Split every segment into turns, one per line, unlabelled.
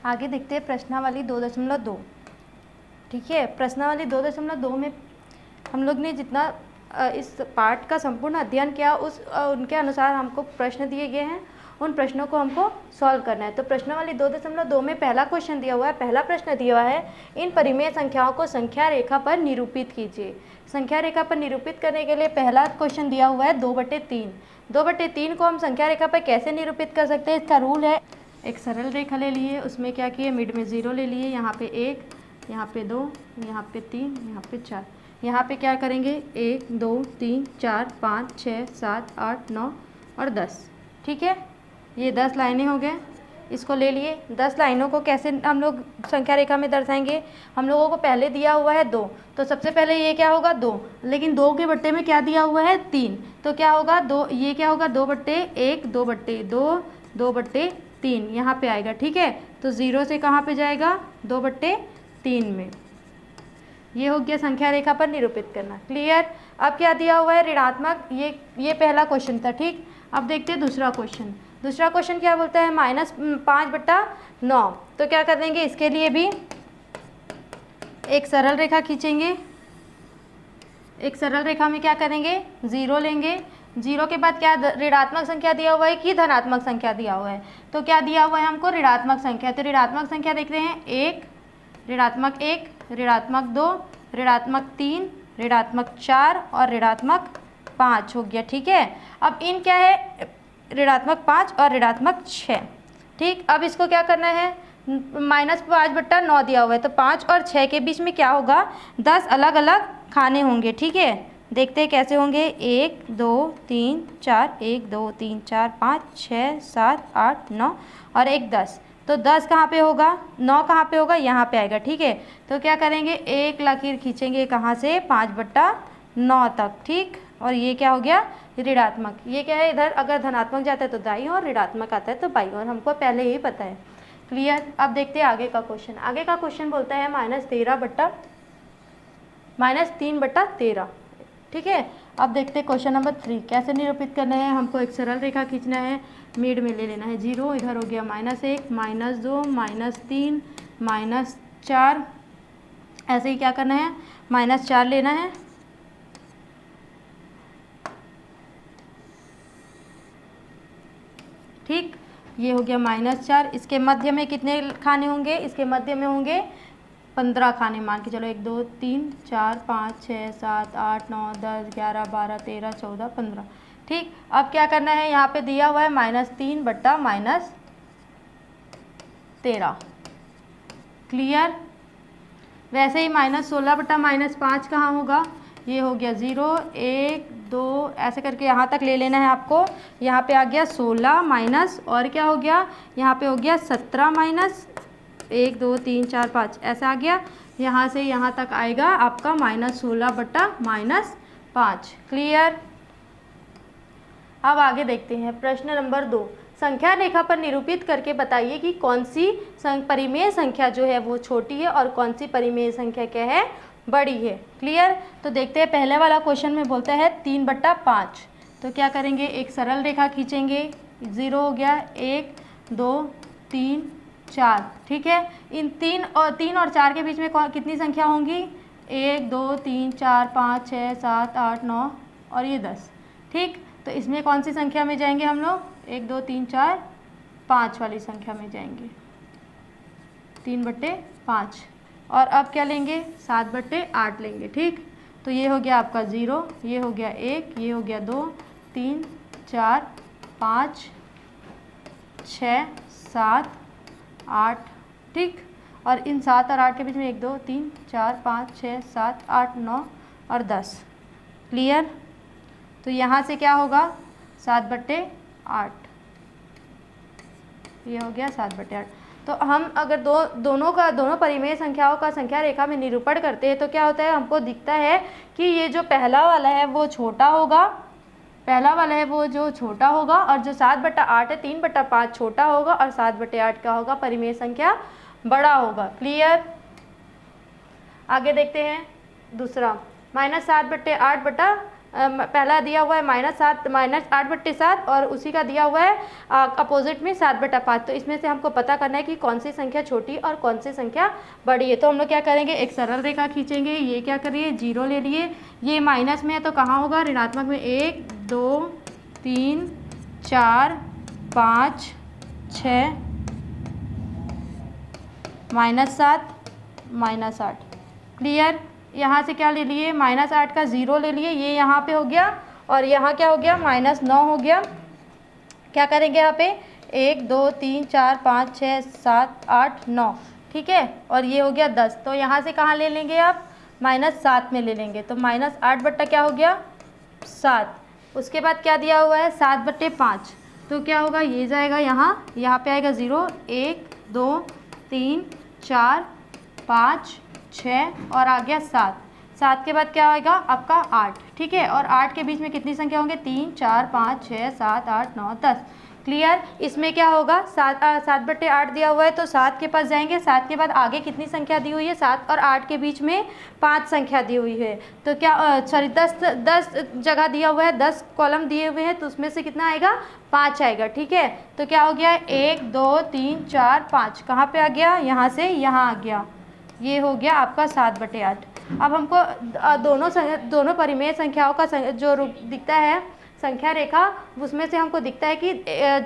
आगे देखते हैं प्रश्नावली 2.2। ठीक है, प्रश्नावली 2.2 में हम लोग ने जितना इस पाठ का संपूर्ण अध्ययन किया उनके अनुसार हमको प्रश्न दिए गए हैं, उन प्रश्नों को हमको सॉल्व करना है। तो प्रश्नावली 2.2 में पहला क्वेश्चन दिया हुआ है, पहला प्रश्न दिया हुआ है, इन परिमेय संख्याओं को संख्या रेखा पर निरूपित कीजिए। संख्या रेखा पर निरूपित करने के लिए पहला क्वेश्चन दिया हुआ है 2/3। 2/3 को हम संख्या रेखा पर कैसे निरूपित कर सकते हैं, इसका रूल है, एक सरल रेखा ले लिए, उसमें क्या किए, मिड में 0 ले लिए, यहाँ पे 1, यहाँ पे 2, यहाँ पे 3, यहाँ पे 4। यहाँ पे क्या करेंगे, 1 2 3 4 5 6 7 8 9 और 10। ठीक है, ये 10 लाइनें हो गए, इसको ले लिए। 10 लाइनों को कैसे हम लोग संख्या रेखा में दर्शाएंगे, हम लोगों को पहले दिया हुआ है 2, तो सबसे पहले ये क्या होगा 2, लेकिन 2 के बट्टे में क्या दिया हुआ है 3, तो क्या होगा 2, ये क्या होगा 2/1 2/2 2/3 यहाँ पे आएगा। ठीक है, तो 0 से कहाँ पे जाएगा, 2/3 में। ये हो गया संख्या रेखा पर निरूपित करना। क्लियर। अब क्या दिया हुआ है, ऋणात्मक, ये पहला क्वेश्चन था। ठीक, अब देखते हैं दूसरा क्वेश्चन। दूसरा क्वेश्चन क्या बोलता है, -5/9। तो क्या कर देंगे, इसके लिए भी एक सरल रेखा खींचेंगे। एक सरल रेखा में क्या करेंगे, 0 लेंगे। 0 के बाद क्या ऋणात्मक संख्या दिया हुआ है कि धनात्मक संख्या दिया हुआ है, तो क्या दिया हुआ है हमको ऋणात्मक संख्या। तो ऋणात्मक संख्या देखते हैं, 1 ऋणात्मक 1 ऋणात्मक 2 ऋणात्मक 3 ऋणात्मक 4 और ऋणात्मक 5 हो गया। ठीक है, अब इन क्या है, ऋणात्मक 5 और ऋणात्मक 6। ठीक, अब इसको क्या करना है, -5/9 दिया हुआ है, तो 5 और 6 के बीच में क्या होगा, 10 अलग अलग खाने होंगे। ठीक है, देखते हैं कैसे होंगे, 1 2 3 4 1 2 3 4 5 6 7 8 9 और 1 10। तो 10 कहाँ पे होगा, 9 कहाँ पे होगा, यहाँ पे आएगा। ठीक है, तो क्या करेंगे, एक लकीर खींचेंगे कहाँ से, 5/9 तक। ठीक, और ये क्या हो गया, ऋणात्मक। ये क्या है, इधर अगर धनात्मक जाता है तो दाईं और ऋणात्मक आता है तो बाईं और, हमको पहले ही पता है। क्लियर। अब देखते हैं आगे का क्वेश्चन। आगे का क्वेश्चन बोलता है -3/13। ठीक है, अब देखते हैं क्वेश्चन नंबर 3 कैसे निरूपित करना है। हमको एक सरल रेखा खींचना है, मिड में ले लेना है 0, इधर हो गया -1 -2 -3 -4, ऐसे ही क्या करना है, -4 लेना है। ठीक, ये हो गया -4। इसके मध्य में कितने खाने होंगे, इसके मध्य में होंगे 15 खाने, मान के चलो 1 2 3 4 5 6 7 8 9 10 11 12 13 14 15। ठीक, अब क्या करना है, यहाँ पे दिया हुआ है -3/-13। क्लियर। वैसे ही -16/-5 कहाँ होगा, ये हो गया 0 1 2 ऐसे करके यहाँ तक ले लेना है आपको। यहाँ पे आ गया 16 माइनस और क्या हो गया, यहाँ पे हो गया 17 माइनस 1 2 3 4 5 ऐसा आ गया। यहाँ से यहाँ तक आएगा आपका -16/-5। क्लियर। अब आगे देखते हैं प्रश्न नंबर 2। संख्या रेखा पर निरूपित करके बताइए कि कौन सी परिमेय संख्या जो है वो छोटी है और कौन सी परिमेय संख्या क्या है, बड़ी है। क्लियर। तो देखते हैं, पहले वाला क्वेश्चन में बोलता है 3/5। तो क्या करेंगे, एक सरल रेखा खींचेंगे, 0 हो गया, 1 2 3 4। ठीक है, इन 3 और 4 के बीच में कितनी संख्या होंगी, 1 2 3 4 5 6 7 8 9 और ये 10। ठीक, तो इसमें कौन सी संख्या में जाएंगे हम लोग, 1 2 3 4 5 वाली संख्या में जाएंगे, 3/5। और अब क्या लेंगे, 7/8 लेंगे। ठीक, तो ये हो गया आपका 0, ये हो गया 1, ये हो गया 2 3 4 5 6 7 8। ठीक, और इन 7 और 8 के बीच में 1 2 3 4 5 6 7 8 9 और 10। क्लियर। तो यहाँ से क्या होगा, 7/8, ये हो गया 7/8। तो हम अगर दोनों परिमेय संख्याओं का संख्या रेखा में निरूपण करते हैं तो क्या होता है, हमको दिखता है कि ये जो पहला वाला है वो छोटा होगा, और जो 7/8 है 3/5 छोटा होगा और 7/8 का होगा परिमेय संख्या बड़ा होगा। क्लियर। आगे देखते हैं दूसरा, -7/8 पहला दिया हुआ है -8/7 और उसी का दिया हुआ है अपोजिट में 7/5। तो इसमें से हमको पता करना है कि कौन सी संख्या छोटी और कौन सी संख्या बड़ी है। तो हम लोग क्या करेंगे, एक सरल रेखा खींचेंगे। ये क्या करिए, 0 ले लिए, ये माइनस में है तो कहाँ होगा, ऋणात्मक में। 1 2 3 4 5 6 -7 -8। क्लियर। यहाँ से क्या ले लिए, -8 का 0 ले लिए, ये यहाँ पे हो गया और यहाँ क्या हो गया, -9 हो गया। क्या करेंगे यहाँ पे, 1 2 3 4 5 6 7 8 9, ठीक है। और ये हो गया 10। तो यहाँ से कहाँ ले लेंगे आप, -7 में ले लेंगे। तो -8 बट्टा क्या हो गया, 7। उसके बाद क्या दिया हुआ है, 7/5। तो क्या होगा, ये जाएगा यहाँ पे आएगा 0 1 2 3 4 5 6 और आ गया 7। 7 के बाद क्या आएगा आपका 8, ठीक है। और 8 के बीच में कितनी संख्या होंगे, 3 4 5 6 7 8 9 10। क्लियर। इसमें क्या होगा, 7/8 दिया हुआ है तो 7 के पास जाएंगे। 7 के बाद आगे कितनी संख्या दी हुई है, 7 और 8 के बीच में 5 संख्या दी हुई है। तो क्या 10 जगह दिया हुआ है, 10 कॉलम दिए हुए हैं, तो उसमें से कितना आएगा, 5 आएगा, ठीक है। तो क्या हो गया, 1 2 3 4 5 कहाँ पे आ गया, यहाँ से यहाँ आ गया। ये हो गया आपका 7/8। अब हमको दोनों परिमेय संख्याओं का जो दिखता है संख्या रेखा, उसमें से हमको दिखता है कि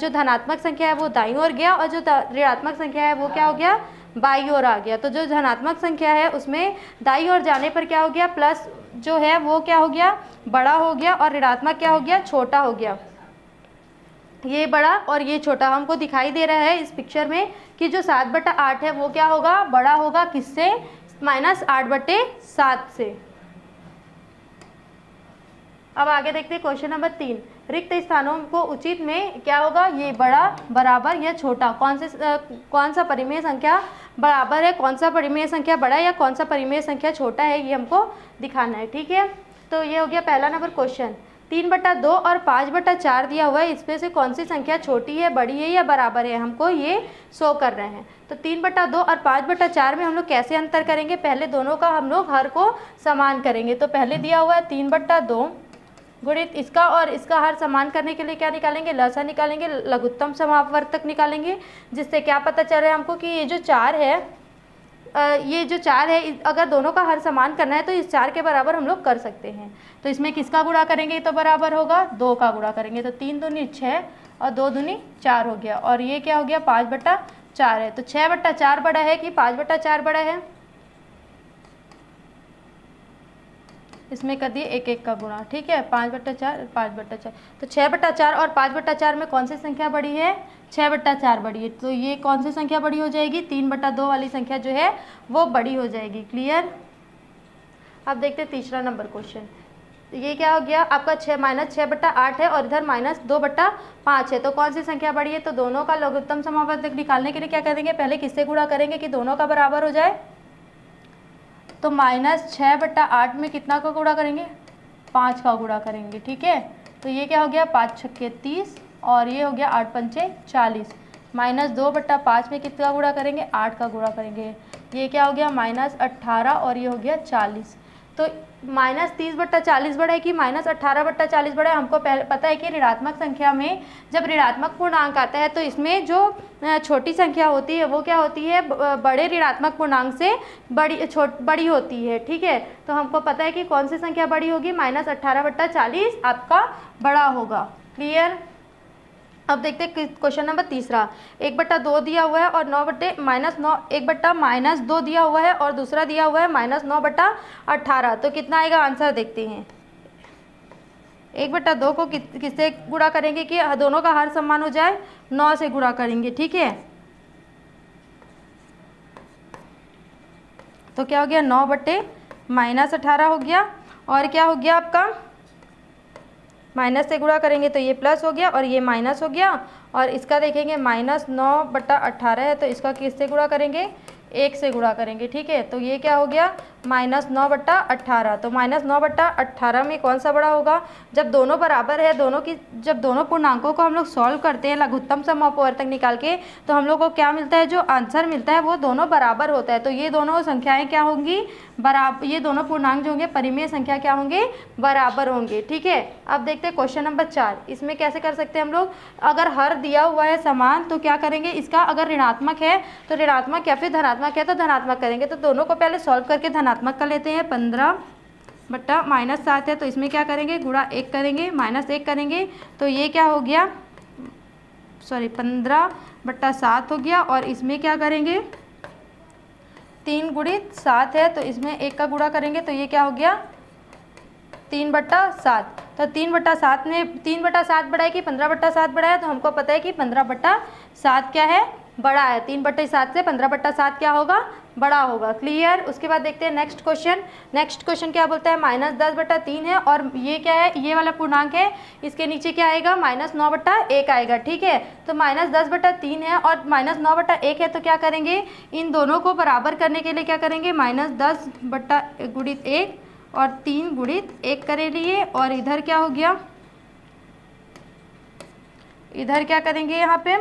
जो धनात्मक संख्या है वो दाईं ओर गया और जो ऋणात्मक संख्या है वो क्या हो गया, बाईं ओर आ गया। तो जो धनात्मक संख्या है उसमें दाईं ओर जाने पर क्या हो गया, प्लस जो है वो क्या हो गया, बड़ा हो गया, और ऋणात्मक क्या हो गया, छोटा हो गया। ये बड़ा और ये छोटा हमको दिखाई दे रहा है इस पिक्चर में कि जो 7/8 है वो क्या होगा, बड़ा होगा, किससे, -8/7 से। अब आगे देखते हैं क्वेश्चन नंबर 3। रिक्त स्थानों को उचित में क्या होगा, ये बड़ा, बराबर या छोटा, कौन सा परिमेय संख्या बराबर है, कौन सा परिमेय संख्या बड़ा है या कौन सा परिमेय संख्या छोटा है, ये हमको दिखाना है, ठीक है। तो ये हो गया पहला नंबर क्वेश्चन। 3/2 और 5/4 दिया हुआ है, इसमें से कौन सी संख्या छोटी है, बड़ी है या बराबर है, हमको ये शो कर रहे हैं। तो 3/2 और 5/4 में हम लोग कैसे अंतर करेंगे, पहले दोनों का हम लोग हर को समान करेंगे। तो पहले दिया हुआ है 3/2 गुणित इसका और इसका हर समान करने के लिए क्या निकालेंगे, लसा निकालेंगे, लघुत्तम समापवर्तक निकालेंगे, जिससे क्या पता चल रहा है हमको कि ये जो 4 है, अगर दोनों का हर समान करना है तो इस 4 के बराबर हम लोग कर सकते हैं। तो इसमें किसका गुणा करेंगे तो बराबर होगा, 2 का गुणा करेंगे। तो 3 दूनी 6 और 2 दूनी 4 हो गया। और ये क्या हो गया, 5/4 है। तो 6/4 बड़ा है कि 5/4 बड़ा है, इसमें कर दिए 1 1 का गुणा, ठीक है। 5/4 5/4। तो 6/4 और 5/4 में कौन सी संख्या बड़ी है, 6/4 बड़ी है। तो ये कौन सी संख्या बड़ी हो जाएगी, 3/2 वाली संख्या जो है वो बड़ी हो जाएगी। क्लियर। अब देखते हैं तीसरा नंबर क्वेश्चन। ये क्या हो गया आपका, -6/8 है और इधर -2/5 है। तो कौन सी संख्या बड़ी है, तो दोनों का लघुत्तम समापवर्तक निकालने के लिए क्या करेंगे, पहले किससे गुणा करेंगे कि दोनों का बराबर हो जाए। तो -6/8 में कितना का गुणा करेंगे, 5 का गुणा करेंगे, ठीक है। तो ये क्या हो गया, 5 छक्के 30 और ये हो गया 8 पंचे 40। -2/5 में कितना गुणा करेंगे, 8 का गुणा करेंगे। ये क्या हो गया, -18 और ये हो गया 40। तो -30/40 बड़ा है कि -18/40 बड़ा है, हमको पहले पता है कि ऋणात्मक संख्या में जब ऋणात्मक पूर्णांक आता है तो इसमें जो छोटी संख्या होती है वो क्या होती है, बड़े ऋणात्मक पूर्णांक से बड़ी होती है, ठीक है। तो हमको पता है कि कौन सी संख्या बड़ी होगी, -18/40 आपका बड़ा होगा। क्लियर। अब देखते हैं क्वेश्चन नंबर तीसरा। 1/2 दिया हुआ है और 1/-2 दिया हुआ है और दूसरा दिया हुआ है -9/18। तो कितना आएगा आंसर देखते हैं। 1/2 को किससे गुणा करेंगे कि दोनों का हर समान हो जाए, 9 से गुणा करेंगे, ठीक है। तो क्या हो गया, 9/-18 हो गया। और क्या हो गया आपका, माइनस से गुणा करेंगे तो ये प्लस हो गया और ये माइनस हो गया। और इसका देखेंगे -9/18 है तो इसका किससे गुणा करेंगे, 1 से गुणा करेंगे। ठीक है, तो ये क्या हो गया -9/18। तो -9/18 में कौन सा बड़ा होगा? जब दोनों बराबर है, जब दोनों पूर्णांकों को हम लोग सॉल्व करते हैं लघुत्तम सम अपवर्तक निकाल के, तो हम लोग को क्या मिलता है? जो आंसर मिलता है वो दोनों बराबर होता है। तो ये दोनों संख्याएं क्या होंगी? बराबर। ये दोनों पूर्णांक जो होंगे परिमेय संख्या क्या होंगे? बराबर होंगे। ठीक है, अब देखते हैं क्वेश्चन नंबर 4। इसमें कैसे कर सकते हैं हम लोग? अगर हर दिया हुआ है समान तो क्या करेंगे? इसका अगर ऋणात्मक है तो ऋणात्मक या फिर धनात्मक है तो धनात्मक करेंगे। तो दोनों को पहले सॉल्व करके धनात्मक कर लेते हैं। 15/-7 है तो इसमें क्या करेंगे? गुणा 1 करेंगे, -1 करेंगे। तो ये क्या हो गया? 15/7 हो गया। और इसमें क्या करेंगे? 3 × 7 है तो इसमें 1 का गुणा करेंगे तो ये क्या हो गया? 3/7। तो 3/7 में 3/7 बड़ा है कि 15/7 बड़ा है? तो हमको पता है कि 15/7 क्या है? बड़ा है। 3/7 से 15/7 क्या होगा? बड़ा होगा। क्लियर। उसके बाद देखते हैं नेक्स्ट क्वेश्चन। नेक्स्ट क्वेश्चन क्या बोलता है? -10/3 है और ये क्या है? ये वाला पूर्णांक है, इसके नीचे क्या आएगा? -9/1 आएगा। ठीक है, तो -10/3 है और -9/1 है तो क्या करेंगे? इन दोनों को बराबर करने के लिए क्या करेंगे? -10/1 और 3 × 1 करे लिए। और इधर क्या हो गया? इधर क्या करेंगे? यहाँ पे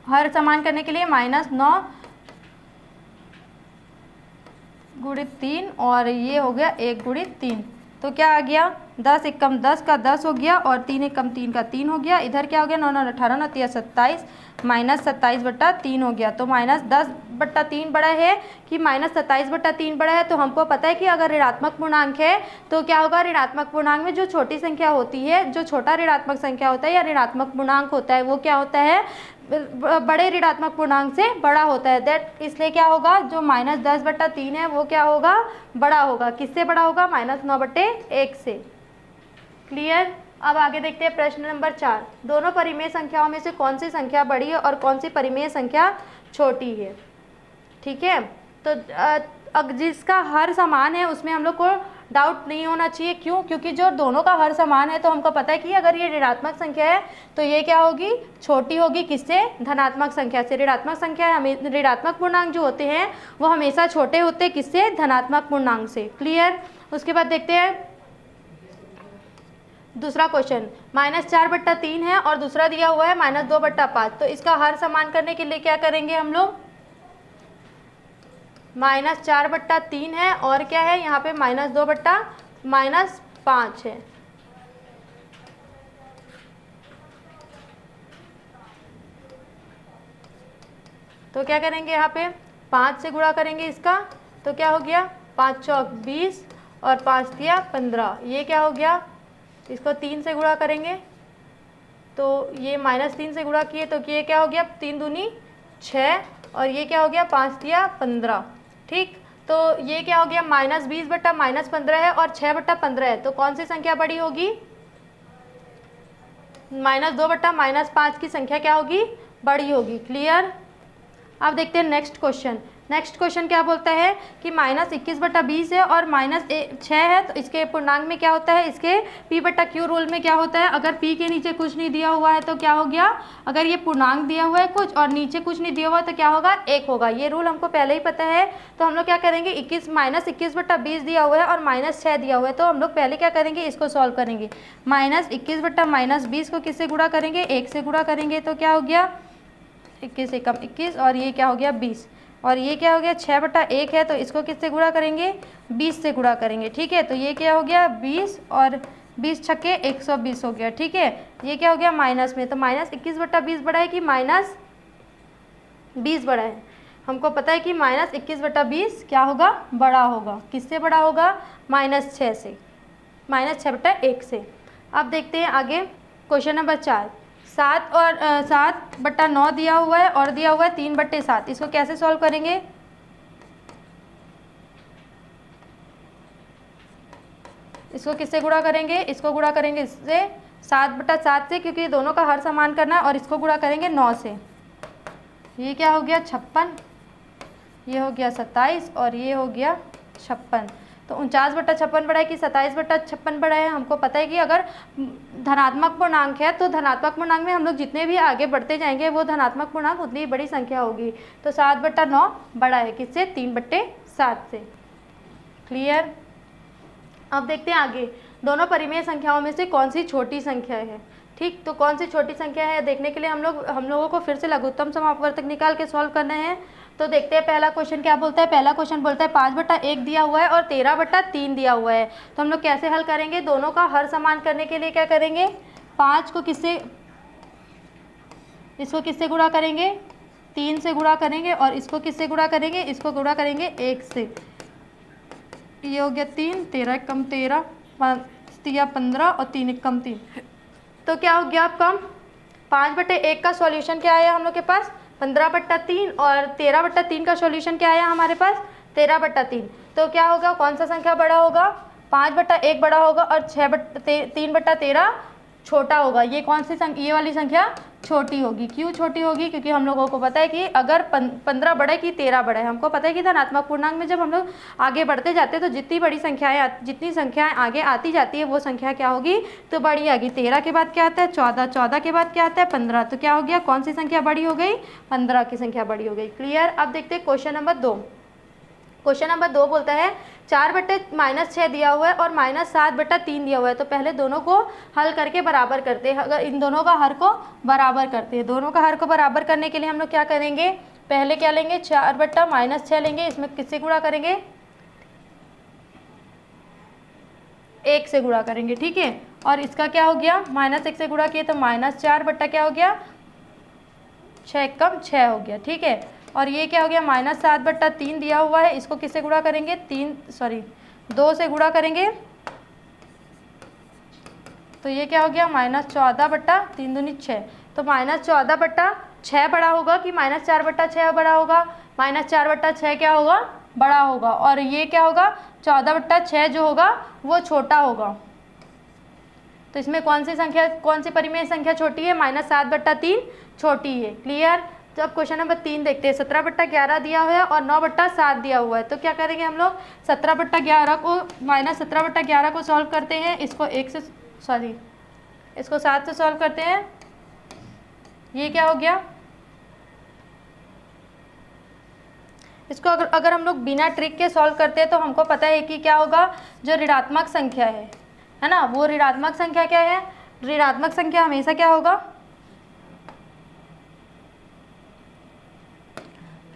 हर समान करने के लिए -9 × 3 और ये हो गया 1 × 3। तो क्या आ गया? 10 एकम 10 का 10 हो गया और 3 एकम 3 का 3 हो गया। इधर क्या हो गया? 9 9 18 9 3 27 -27/3 हो गया। तो -10/3 बड़ा है कि -27/3 बड़ा है? तो हमको पता है कि अगर ऋणात्मक पूर्णांक है तो क्या होगा? ऋणात्मक पूर्णांक में जो छोटी संख्या होती है, जो छोटा ऋणात्मक संख्या होता है या ऋणात्मक पूर्णांक होता है, वो क्या होता है? बड़े ऋणात्मक पूर्णांक से बड़ा होता है। दैट इसलिए क्या होगा? जो -10/3 है वो क्या होगा? बड़ा होगा। किससे बड़ा होगा? -9/1 से। क्लियर। अब आगे देखते हैं प्रश्न नंबर 4। दोनों परिमेय संख्याओं में से कौन सी संख्या बड़ी है और कौन सी परिमेय संख्या छोटी है? ठीक है, तो जिसका हर समान है उसमें हम लोग को डाउट नहीं होना चाहिए। क्यों? क्योंकि जो दोनों का हर समान है तो हमको पता है कि अगर ये ऋणात्मक संख्या है तो ये क्या होगी? छोटी होगी। किससे? धनात्मक संख्या से। ऋणात्मक संख्या ऋणात्मक पूर्णांक जो होते हैं वो हमेशा छोटे होते हैं। किससे? धनात्मक पूर्णांक से। क्लियर। उसके बाद देखते हैं दूसरा क्वेश्चन। -4/3 है और दूसरा दिया हुआ है -2/5। तो इसका हर समान करने के लिए क्या करेंगे हम लोग? -4/3 है और क्या है यहाँ पे? -2/-5 है। तो क्या करेंगे? यहाँ पे 5 से गुणा करेंगे इसका। तो क्या हो गया? 5 चौक 20 और 5 तिया 15। ये क्या हो गया? इसको 3 से गुणा करेंगे तो ये -3 से गुणा किए तो ये क्या हो गया? 3 दूनी 6 और ये क्या हो गया? 5 तिया 15। ठीक, तो ये क्या हो गया? -20/-15 है और 6/15 है। तो कौन सी संख्या बड़ी होगी? -2/-5 की संख्या क्या होगी? बड़ी होगी। क्लियर। अब देखते हैं नेक्स्ट क्वेश्चन। नेक्स्ट क्वेश्चन क्या बोलता है कि -21/20 है और -6 है तो इसके पूर्णांक में क्या होता है? इसके P/Q रूल में क्या होता है? अगर P के नीचे कुछ नहीं दिया हुआ है तो क्या हो गया? अगर ये पूर्णांक दिया हुआ है कुछ और नीचे कुछ नहीं दिया हुआ है तो क्या होगा? 1 होगा। ये रूल हमको पहले ही पता है। तो हम लोग क्या करेंगे? -21/20 दिया हुआ है और -6 दिया हुआ है तो हम लोग पहले क्या करेंगे? इसको सॉल्व करेंगे। -21/-20 को किससे गुणा करेंगे? 1 से गुणा करेंगे तो क्या हो गया? 21 एकम 21 और ये क्या हो गया? 20 और ये क्या हो गया? 6/1 है तो इसको किससे गुणा करेंगे? 20 से गुणा करेंगे। ठीक है, तो ये क्या हो गया? 20 और 20 छक्के 120 हो गया। ठीक है, ये क्या हो गया? माइनस में। तो -21/20 बड़ा है कि -20 बड़ा है? हमको पता है कि -21/20 क्या होगा? बड़ा होगा। किससे बड़ा होगा? -6 से, -6/1 से। अब देखते हैं आगे क्वेश्चन नंबर 4। 7/9 दिया हुआ है और दिया हुआ है 3/7। इसको कैसे सॉल्व करेंगे? इसको किससे गुणा करेंगे? इसको गुणा करेंगे इससे 7/7 से, क्योंकि दोनों का हर समान करना है। और इसको गुणा करेंगे 9 से। ये क्या हो गया? 56, ये हो गया 27 और ये हो गया 56। तो 49/56 बढ़ा है कि 27/56 बढ़ा है। हमको पता है कि अगर धनात्मक पूर्णांक है तो धनात्मक पूर्णांक में हम लोग जितने भी आगे बढ़ते जाएंगे वो धनात्मक पूर्णांक उतनी बड़ी संख्या होगी। तो 7/9 बड़ा है किससे? 3/7 से। क्लियर। अब देखते हैं आगे, दोनों परिमेय संख्याओं में से कौन सी छोटी संख्या है। ठीक, तो कौन सी छोटी संख्या है देखने के लिए हम लोगों को फिर से लघुत्तम समापवर्तक निकाल के सॉल्व करना है। तो देखते हैं पहला क्वेश्चन क्या बोलता है। पहला क्वेश्चन बोलता है 5/1 दिया हुआ है और 13/3 दिया हुआ है। तो हम लोग कैसे हल करेंगे? दोनों का हर समान करने के लिए क्या करेंगे? 5 को इसको किससे गुणा करेंगे? 3 से गुणा करेंगे और इसको किससे गुणा करेंगे? इसको गुणा करेंगे 1 से। ये हो गया 3, 13 कम 13, 15 और 3 कम 3। तो क्या हो गया आपका? 5/1 का सॉल्यूशन क्या आया हम लोग के पास? 15/3 और 13/3 का सॉल्यूशन क्या आया हमारे पास? 13/3। तो क्या होगा? कौन सा संख्या बड़ा होगा? 5/1 बड़ा होगा और 3/13 छोटा होगा। ये कौन सी संख्या? ये वाली संख्या छोटी होगी। क्यों छोटी होगी? क्योंकि हम लोगों को पता है कि अगर 15 बड़ा है कि 13 बड़ा है। हमको पता है कि धनात्मक पूर्णांक में जब हम लोग आगे बढ़ते जाते हैं तो जितनी संख्याएं आगे आती जाती है वो संख्या क्या होगी? तो बड़ी आएगी। 13 के बाद क्या आता है? 14, 14 के बाद क्या आता है? 15। तो क्या हो गया? कौन सी संख्या बड़ी हो गई? 15 की संख्या बड़ी हो गई। क्लियर। अब देखते हैं क्वेश्चन नंबर 2। क्वेश्चन नंबर 2 बोलता है 4/-6 दिया हुआ है और -7/3 दिया हुआ है। तो पहले दोनों को हल करके बराबर करते हैं। अगर इन दोनों का हर को बराबर करते हैं, दोनों का हर को बराबर करने के लिए हम लोग क्या करेंगे? पहले क्या लेंगे? 4/-6 लेंगे। इसमें किससे गुणा करेंगे? 1 से गुणा करेंगे। ठीक है। और इसका क्या हो गया? -1 से गुणा किए तो -4 क्या हो गया? 6 कम 6 हो गया। ठीक है। और ये क्या हो गया? -7/3 दिया हुआ है। इसको किससे गुणा करेंगे? 2 से गुणा करेंगे। तो ये क्या हो गया? -14/3 दूनी 6। तो -14/6 बड़ा होगा कि -4/6 बड़ा होगा? -4/6 क्या होगा? बड़ा होगा। और ये क्या होगा? 14/6 जो होगा वो छोटा होगा। तो इसमें कौन सी परिमेय संख्या छोटी है? -7/3 छोटी है। क्लियर। तो अब क्वेश्चन नंबर 3 देखते हैं। 17/11 दिया हुआ है और 9/7 दिया हुआ है। तो क्या करेंगे हम लोग? 17/11 को -17/11 को सॉल्व करते हैं। इसको 7 से सॉल्व करते हैं। ये क्या हो गया? इसको अगर हम लोग बिना ट्रिक के सॉल्व करते हैं तो हमको पता है कि क्या होगा? जो ऋणात्मक संख्या है ना, वो ऋणात्मक संख्या क्या है? ऋणात्मक संख्या हमेशा क्या होगा?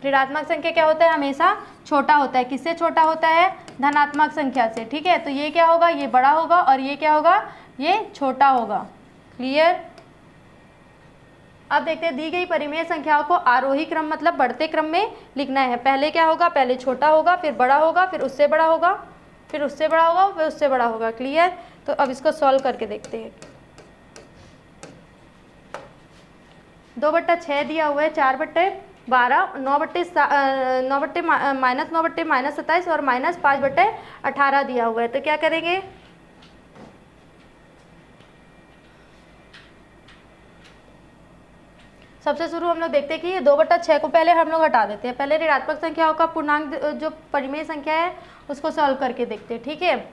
ऋणात्मक संख्या क्या होता है? हमेशा छोटा होता है। किससे छोटा होता है? धनात्मक संख्या से। ठीक है। तो ये क्या होगा? ये बड़ा होगा और ये क्या होगा? ये छोटा होगा। क्लियर। अब देखते हैं दी गई परिमेय संख्याओं को आरोही क्रम मतलब बढ़ते क्रम में लिखना है। पहले क्या होगा? पहले छोटा होगा, फिर बड़ा होगा, फिर उससे बड़ा होगा, फिर उससे बड़ा होगा, फिर उससे बड़ा होगा। क्लियर। तो अब इसको सॉल्व करके देखते हैं। 2/6 दिया हुआ है, 4/12, 9/-27 और -5/18 दिया हुआ है। तो क्या करेंगे? सबसे शुरू हम लोग देखते हैं कि ये 2/6 को पहले हम लोग हटा देते हैं। पहले ऋणात्मक संख्याओं का पूर्णांक जो परिमेय संख्या है उसको सॉल्व करके देखते हैं। ठीक है।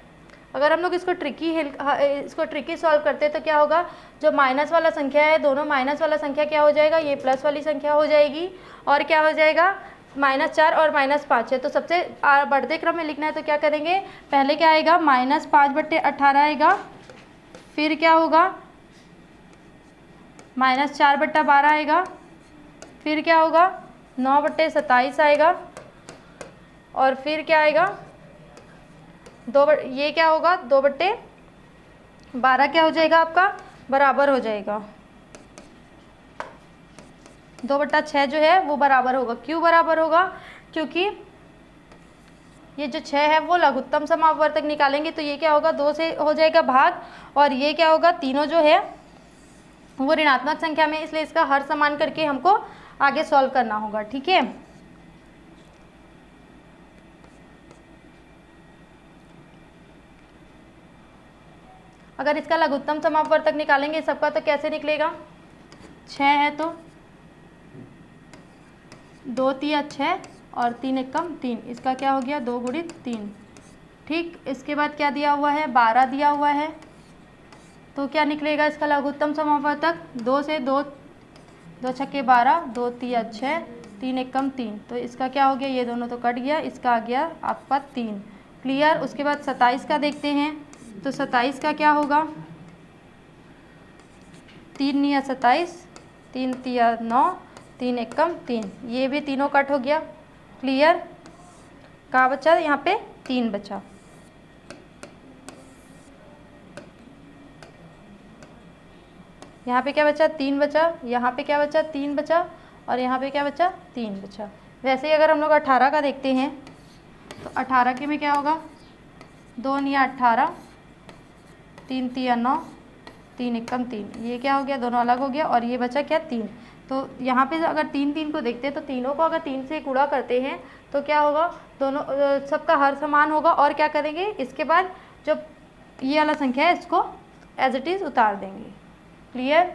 अगर हम लोग इसको ट्रिकी सॉल्व करते हैं तो क्या होगा? जो माइनस वाला संख्या है, दोनों माइनस वाला संख्या क्या हो जाएगा? ये प्लस वाली संख्या हो जाएगी। और क्या हो जाएगा? -4 और -5 है। तो सबसे बढ़ते क्रम में लिखना है तो क्या करेंगे? पहले क्या आएगा? -5/18 आएगा। फिर क्या होगा? -4/12 आएगा। फिर क्या होगा? 9/27 आएगा। और फिर क्या आएगा? ये क्या होगा? 2/12 क्या हो जाएगा आपका? बराबर हो जाएगा। 2/6 जो है वो बराबर होगा। क्यों बराबर होगा? क्योंकि ये जो 6 है वो लघुत्तम समापवर्तक निकालेंगे तो ये क्या होगा? 2 से हो जाएगा भाग। और ये क्या होगा? तीनों जो है वो ऋणात्मक संख्या में, इसलिए इसका हर समान करके हमको आगे सॉल्व करना होगा। ठीक है। अगर इसका लघुत्तम समापवर्तक निकालेंगे सबका तो कैसे निकलेगा? 6 है तो 2 × 3 = 6 और 3 × 1 = 3। इसका क्या हो गया? 2 × 3 ठीक, इसके बाद क्या दिया हुआ है, 12 दिया हुआ है, तो क्या निकलेगा इसका लघुत्तम समापवर्तक, 2 से 2, 2 छक्के 12, 2 तिया 6, 3 एकम 3, तो इसका क्या हो गया, ये दोनों तो कट गया, इसका आ गया आपका 3। क्लियर। उसके बाद 27 का देखते हैं, तो 27 का क्या होगा, 3 निया 27, 3 तिया 9, 3 एकम 3, ये भी तीनों कट हो गया। क्लियर। कहाँ बचा, यहाँ पे 3 बचा। यहाँ पे क्या बचा, 3 बचा, यहाँ पे क्या बचा, 3 बचा, और यहाँ पे क्या बचा, 3 बचा। वैसे ही अगर हम लोग 18 का देखते हैं, तो 18 के में क्या होगा, 2 निया 18, 3 तिया 9, 3 एकम 3, ये क्या हो गया, दोनों अलग हो गया, और ये बचा क्या, 3। तो यहाँ पे अगर 3 को देखते हैं, तो तीनों को अगर 3 से गुणा करते हैं तो क्या होगा, दोनों सबका हर समान होगा, और क्या करेंगे, इसके बाद जो ये वाला संख्या है इसको एज इट इज़ उतार देंगे। क्लियर।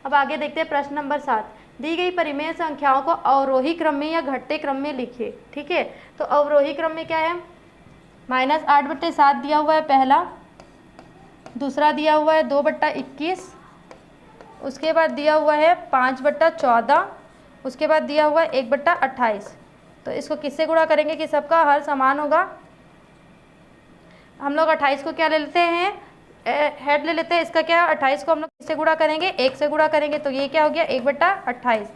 अब आगे देखते हैं प्रश्न नंबर 7। दी गई परिमेय संख्याओं को अवरोही क्रम में या घटते क्रम में लिखिए। ठीक है, तो अवरोही क्रम में क्या है, -8/7 दिया हुआ है पहला, दूसरा दिया हुआ है 2/21, उसके बाद दिया हुआ है 5/14, उसके बाद दिया हुआ है 1/28। तो इसको किससे गुणा करेंगे कि सबका हर समान होगा। हम लोग 28 को क्या ले लेते हैं, हेड ले लेते हैं, इसका क्या है, 28 को हम लोग किससे गुणा करेंगे, 1 से गुणा करेंगे, तो ये क्या हो गया, 1/28।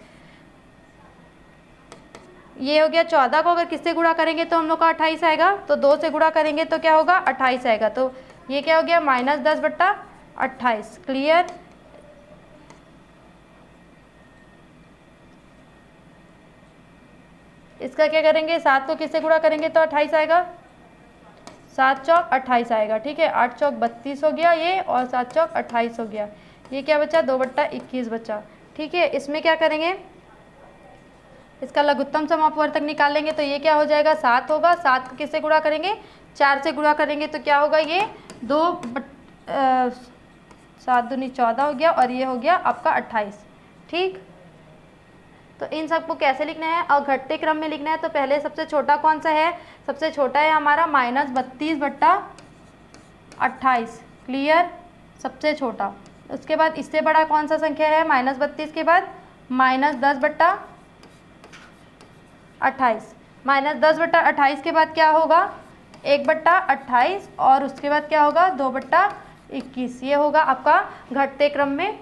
ये हो गया 14 को अगर किससे गुणा करेंगे तो हम लोग का 28 आएगा, तो 2 से गुणा करेंगे तो क्या होगा, 28 आएगा, तो ये क्या हो गया, -10/28। क्लियर। इसका क्या करेंगे, 7 को किससे गुणा करेंगे तो 28 आएगा, 7 चौक 28 आएगा। ठीक है, 8 चौक 32 हो गया ये, और 7 चौक 28 हो गया। ये क्या बचा, 2/21 बचा। ठीक है, इसमें क्या करेंगे, इसका लघुत्तम समापवर्तक निकालेंगे, तो ये क्या हो जाएगा, 7 होगा। 7 को किससे गुणा करेंगे, 4 से गुणा करेंगे, तो क्या होगा, ये 7 दूनी 14 हो गया, और ये हो गया आपका 28। ठीक, तो इन सबको कैसे लिखना है, और घटते क्रम में लिखना है। तो पहले सबसे छोटा कौन सा है, सबसे छोटा है हमारा -32/28। क्लियर, सबसे छोटा। उसके बाद इससे बड़ा कौन सा संख्या है, -32 के बाद -10/28। -10/28 के बाद क्या होगा, 1/28, और उसके बाद क्या होगा, 2/21। ये होगा आपका घटते क्रम में,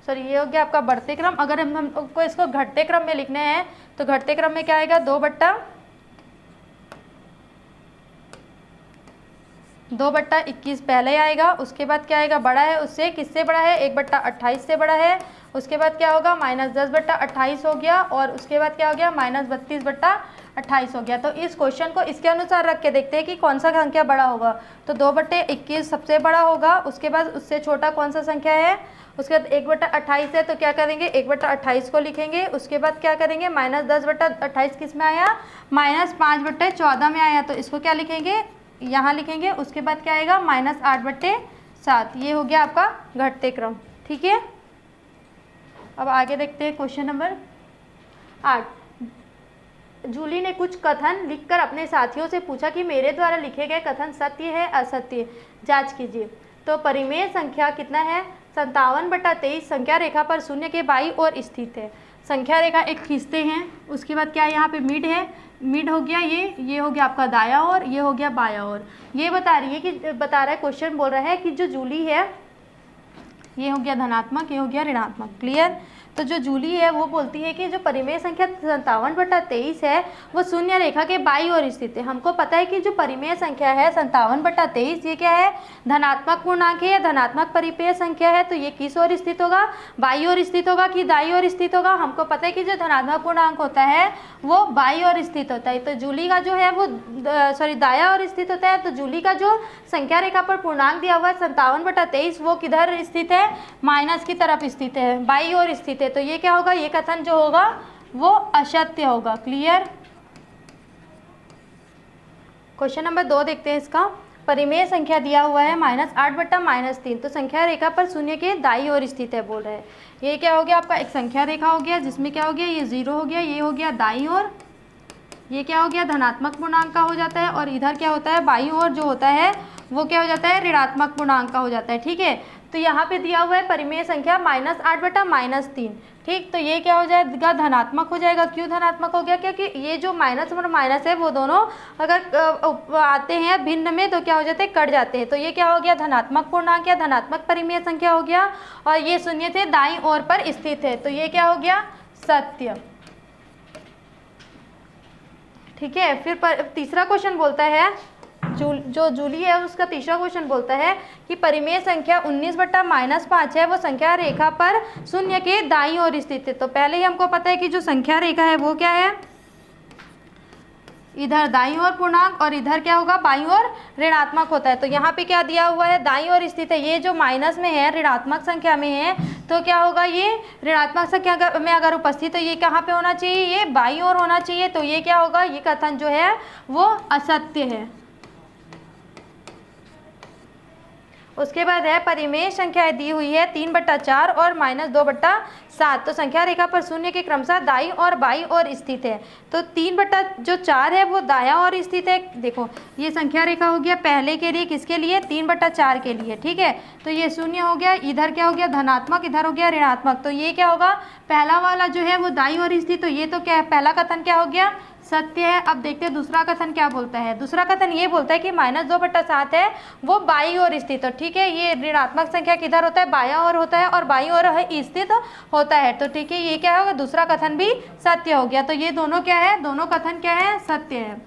सॉरी ये हो गया आपका बढ़ते क्रम। अगर हमको इसको घटते क्रम में लिखने हैं तो घटते क्रम में क्या आएगा, 2/21 पहले आएगा, उसके बाद क्या आएगा, बड़ा है उससे, किससे बड़ा है, 1/28 से बड़ा है। उसके बाद क्या होगा, -10/28 हो गया, और उसके बाद क्या हो गया, -32/28 हो गया। तो इस क्वेश्चन को इसके अनुसार रख के देखते हैं कि कौन सा संख्या बड़ा होगा। तो 2/21 सबसे बड़ा होगा, उसके बाद उससे छोटा कौन सा संख्या है, उसके बाद 1/28 है, तो क्या करेंगे, 1/28 को लिखेंगे। उसके बाद क्या करेंगे, -10/28 किस में आया, -5/14 में आया, तो इसको क्या लिखेंगे, यहाँ लिखेंगे। उसके बाद क्या आएगा, -8/7। ये हो गया आपका घटते क्रम। ठीक है, अब आगे देखते हैं क्वेश्चन नंबर 8। जूली ने कुछ कथन लिखकर अपने साथियों से पूछा कि मेरे द्वारा लिखे गए कथन सत्य है असत्य, जांच कीजिए। तो परिमेय संख्या कितना है, 57/23 संख्या रेखा पर शून्य के बाईं ओर स्थित है। संख्या रेखा एक खींचते हैं, उसके बाद क्या यहाँ पे मिड है, मिड हो गया ये हो गया आपका दाया ओर, ये हो गया बाया ओर। ये बता रही है कि रहा है क्वेश्चन बोल रहा है कि जो जूली है, ये हो गया धनात्मक, ये हो गया ऋणात्मक। क्लियर। तो जो जूली है वो बोलती है कि जो परिमेय संख्या 57/23 है वो शून्य रेखा के बाईं ओर स्थित है। हमको पता है कि जो परिमेय संख्या है 57/23 ये क्या है, धनात्मक पूर्णांक है या धनात्मक परिमेय संख्या है। तो ये किस ओर स्थित होगा, बाईं ओर स्थित होगा कि दाईं ओर स्थित होगा। हमको पता है कि जो धनात्मक पूर्णांक होता है वो बाईं ओर स्थित होता है। तो जूली का जो है वो दाया ओर स्थित होता है। तो जूली का जो संख्या रेखा पर पूर्णांक दिया हुआ है 57/23 वो किधर स्थित है, माइनस की तरफ स्थित है, बाईं ओर स्थित है। तो ये क्या होगा, ये कथन जो होगा वो असत्य होगा। क्लियर। क्वेश्चन नंबर 2 देखते हैं इसका। परिमेय संख्या दिया हुआ है -8/-3, तो संख्या रेखा पर शून्य के दाईं ओर स्थित है बोल रहे हैं। ये क्या हो गया आपका, एक संख्या रेखा हो गया जिसमें क्या हो गया, ये 0 हो गया, ये हो गया दाईं ओर, ये क्या हो गया धनात्मक पूर्णांक का हो जाता है, और इधर क्या होता है बाईं ओर जो होता है वो क्या हो जाता है ऋणात्मक पूर्णांक का हो जाता है। ठीक है, तो यहाँ पे दिया हुआ है परिमेय संख्या -8/-3। ठीक, तो ये क्या हो जाएगा धनात्मक हो जाएगा। क्यों धनात्मक हो गया, क्योंकि ये जो माइनस और माइनस है वो दोनों अगर आते हैं भिन्न में तो क्या हो जाते हैं, कट जाते हैं। तो ये क्या हो गया धनात्मक पूर्णांक या धनात्मक परिमेय संख्या हो गया, और ये शून्य से दाईं ओर पर स्थित है, तो ये क्या हो गया सत्य। ठीक है, फिर तीसरा क्वेश्चन बोलता है, जो जूली है उसका तीसरा क्वेश्चन बोलता है कि परिमेय संख्या 19/-5 है, वो संख्या रेखा पर शून्य के दाईं ओर स्थित है। तो पहले ही हमको पता है कि जो संख्या रेखा है वो क्या है, इधर दाईं ओर पूर्णांक और इधर क्या होगा बाईं ओर ऋणात्मक होता है। तो यहाँ पे क्या दिया हुआ है दाईं ओर स्थित है, ये जो माइनस में है ऋणात्मक संख्या में है, तो क्या होगा ये ऋणात्मक संख्या में अगर उपस्थित तो ये कहाँ पे होना चाहिए, ये बाईं ओर होना चाहिए। तो ये क्या होगा, ये कथन जो है वो असत्य है। उसके बाद है परिमेय संख्या दी हुई है 3/4 और -2/7, तो संख्या रेखा पर शून्य के क्रमशः दाईं और बाईं ओर स्थित है। तो 3/4 है वो दायां ओर स्थित है। देखो ये संख्या रेखा हो गया पहले के लिए, किसके लिए 3/4 के लिए। ठीक है, तो ये शून्य हो गया, इधर क्या हो गया धनात्मक, इधर हो गया ऋणात्मक, तो ये क्या होगा पहला वाला जो है वो दाईं ओर स्थित, तो ये तो क्या है पहला कथन क्या हो गया सत्य है। अब देखते हैं दूसरा कथन क्या बोलता है। दूसरा कथन ये बोलता है कि -2/7 है वो बाईं ओर स्थित है। ठीक है, ये ऋणात्मक संख्या किधर होता है बायां ओर होता है और बाईं ओर स्थित होता है। तो ठीक है, ये क्या होगा दूसरा कथन भी सत्य हो गया। तो ये दोनों क्या है, दोनों कथन क्या है सत्य है।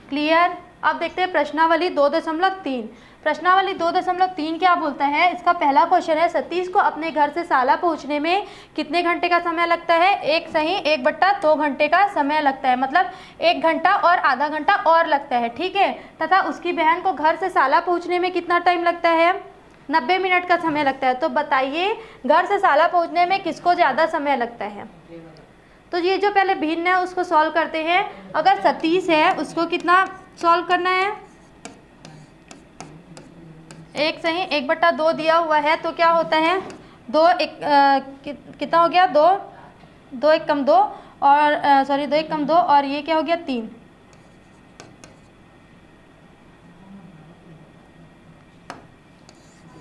क्लियर। अब देखते हैं प्रश्नावली 2.3। प्रश्नावली 2.3 क्या बोलता है, इसका पहला क्वेश्चन है सतीश को अपने घर से शाला पहुंचने में कितने घंटे का समय लगता है, एक सही 1/2 घंटे का समय लगता है, मतलब 1 घंटा और आधा घंटा और लगता है। ठीक है, तथा उसकी बहन को घर से शाला पहुंचने में कितना टाइम लगता है, 90 मिनट का समय लगता है। तो बताइए घर से शाला पहुंचने में किसको ज़्यादा समय लगता है। तो ये जो पहले भिन्न है उसको सॉल्व करते हैं। अगर सतीश है उसको कितना सॉल्व करना है, एक सही 1/2 दिया हुआ है, तो क्या होता है 2 1 कितना हो गया 2 2 1 कम 2 और 2 1 कम 2 और ये क्या हो गया 3।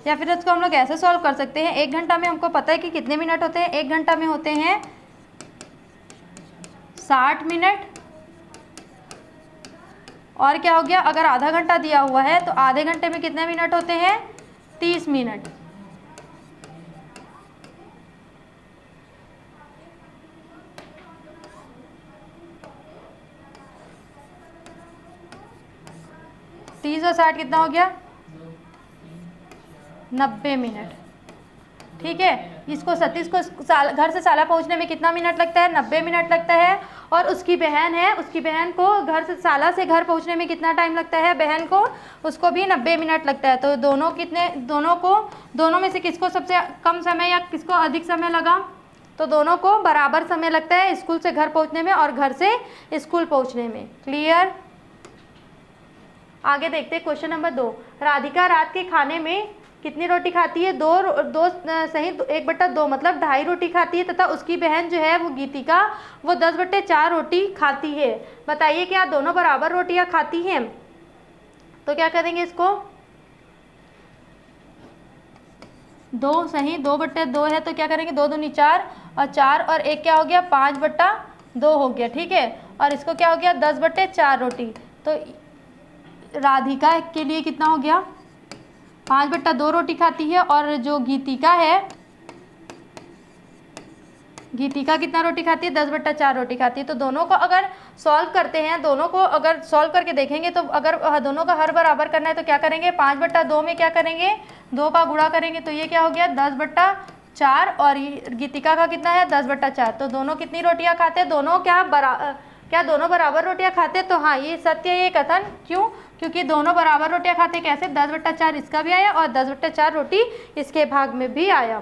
या फिर इसको हम लोग ऐसे सॉल्व कर सकते हैं, 1 घंटा में हमको पता है कि कितने मिनट होते हैं, 1 घंटा में होते हैं 60 मिनट, और क्या हो गया अगर आधा घंटा दिया हुआ है तो आधे घंटे में कितने मिनट होते हैं 30 मिनट। तीस और 60 कितना हो गया 90 मिनट। ठीक है, इसको सतीश को घर से शाला पहुंचने में कितना मिनट लगता है 90 मिनट लगता है, और उसकी बहन है, उसकी बहन को घर से शाला से घर पहुंचने में कितना टाइम लगता है, बहन को उसको भी 90 मिनट लगता है। तो दोनों में से किसको सबसे कम समय या किसको अधिक समय लगा, तो दोनों को बराबर समय लगता है स्कूल से घर पहुंचने में और घर से स्कूल पहुंचने में। क्लियर। आगे देखते हैं क्वेश्चन नंबर 2। राधिका रात के खाने में कितनी रोटी खाती है, 2 सही 1/2 मतलब 2.5 रोटी खाती है, तथा उसकी बहन जो है वो गीतिका वो 10/4 रोटी खाती है। बताइए क्या दोनों बराबर रोटियां खाती हैं। तो क्या करेंगे इसको 2 सही 2/2 है, तो क्या करेंगे 2 दूनी 4 और 4 और 1 क्या हो गया 5/2 हो गया। ठीक है, और इसको क्या हो गया 10/4 रोटी। तो राधिका के लिए कितना हो गया 5/2 रोटी खाती है, और जो गीतिका है गीतिका कितना रोटी खाती है 10/4 रोटी खाती है। तो दोनों को अगर सॉल्व करते हैं, दोनों को अगर सॉल्व करके देखेंगे तो अगर दोनों का हर बराबर करना है तो क्या करेंगे 5/2 में क्या करेंगे 2 का गुणा करेंगे, तो ये क्या हो गया 10/4 और गीतिका का कितना है 10/4। तो दोनों कितनी रोटियां खाते हैं, दोनों क्या दोनों बराबर रोटियां खाते हैं। तो हाँ ये सत्य है ये कथन। क्यों, क्योंकि दोनों बराबर रोटियां खाते हैं। कैसे 10/4 इसका भी आया और 10/4 रोटी इसके भाग में भी आया।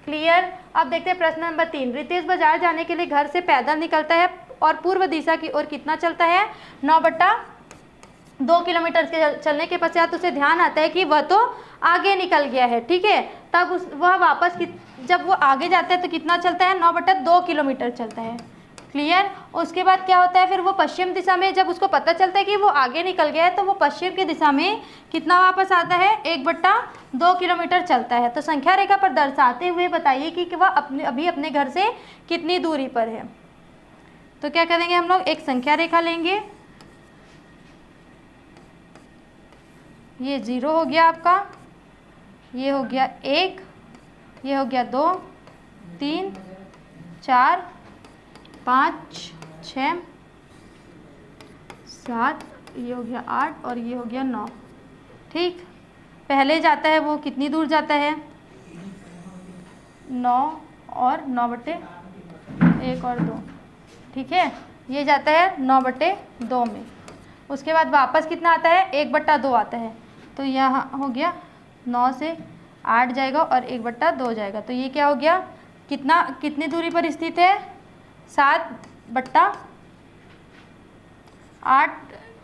क्लियर। अब देखते हैं प्रश्न नंबर 3। रितेश बाजार जाने के लिए घर से पैदल निकलता है और पूर्व दिशा की ओर कितना चलता है 2 किलोमीटर के चलने के पश्चात उसे ध्यान आता है कि वह तो आगे निकल गया है, ठीक है। तब वह वापस जब वो आगे जाता है तो कितना चलता है, 9/2 किलोमीटर चलता है। क्लियर। उसके बाद क्या होता है, फिर वो पश्चिम दिशा में, जब उसको पता चलता है कि वो आगे निकल गया है तो वो पश्चिम की दिशा में कितना वापस आता है, 1/2 किलोमीटर चलता है। तो संख्या रेखा पर दर्शाते हुए बताइए कि वह अभी अपने घर से कितनी दूरी पर है। तो क्या करेंगे हम लोग, एक संख्या रेखा लेंगे, ये 0 हो गया आपका, ये हो गया 1, ये हो गया 2, 3, 4, 5, 6, 7, ये हो गया 8 और ये हो गया 9। ठीक, पहले जाता है वो कितनी दूर जाता है, 9 और 9/1 और 2, ठीक है। ये जाता है 9/2 में। उसके बाद वापस कितना आता है, 1/2 आता है। तो यहाँ हो गया 9 से 8 जाएगा और 1/2 जाएगा। तो ये क्या हो गया, कितनी दूरी पर स्थित है, 7/8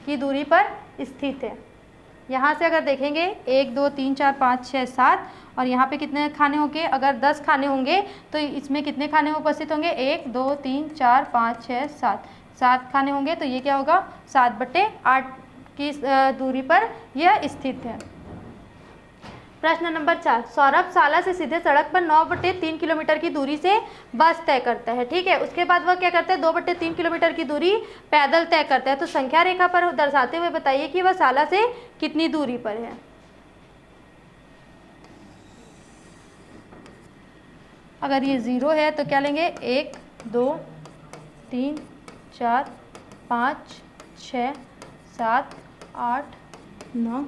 की दूरी पर स्थित है। यहाँ से अगर देखेंगे 1 2 3 4 5 6 7 और यहाँ पे कितने खाने होंगे, अगर 10 खाने होंगे तो इसमें कितने खाने उपस्थित होंगे, 1 2 3 4 5 6 7 खाने होंगे। तो ये क्या होगा, 7/8 की दूरी पर यह स्थित है। प्रश्न नंबर 4, सौरभ शाला से सीधे सड़क पर 9/3 किलोमीटर की दूरी से बस तय करता है, ठीक है। उसके बाद वह क्या करता है, 2/3 किलोमीटर की दूरी पैदल तय करता है। तो संख्या रेखा पर दर्शाते हुए बताइए कि वह शाला से कितनी दूरी पर है। अगर ये 0 है तो क्या लेंगे, 1 2 3 4 5 6 7 8 9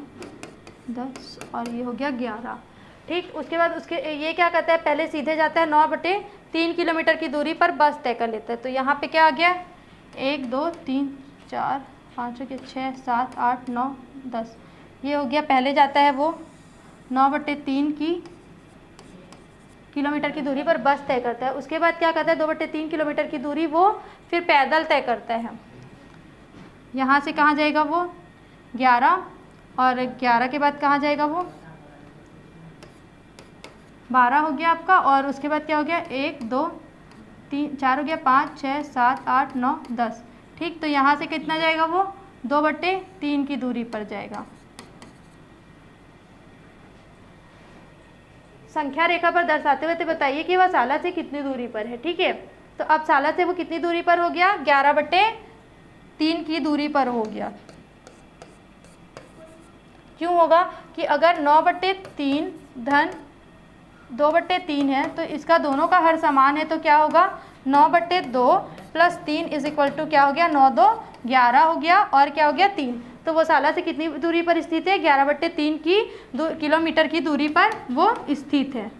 10 और ये हो गया 11। ठीक, उसके बाद ये क्या करता है, पहले सीधे जाता है, 9/3 किलोमीटर की दूरी पर बस तय कर लेता है। तो यहाँ पे क्या आ गया, 1 2 3 4 5 6 7 8 9 10, ये हो गया। पहले जाता है वो 9/3 किलोमीटर की दूरी पर बस तय करता है। उसके बाद क्या करता है, 2/3 किलोमीटर की दूरी वो फिर पैदल तय करता है। यहाँ से कहाँ जाएगा वो, 11, और 11 के बाद कहाँ जाएगा वो, 12 हो गया आपका। और उसके बाद क्या हो गया, 1 2 3 4 हो गया, 5 6 7 8 9 10। ठीक, तो यहाँ से कितना जाएगा वो, 2/3 की दूरी पर जाएगा। संख्या रेखा पर दर्शाते हुए बताइए कि वह शाला से कितनी दूरी पर है। ठीक है, तो अब शाला से वो कितनी दूरी पर हो गया, 11/3 की दूरी पर हो गया। क्यों होगा कि अगर 9/3 धन 2/3 है तो इसका दोनों का हर समान है, तो क्या होगा, 9/2 प्लस 3 इज इक्वल टू क्या हो गया, 9 2 11 हो गया और क्या हो गया 3। तो वो शाला से कितनी दूरी पर स्थित है, 11/3 किलोमीटर की दूरी पर वो स्थित है।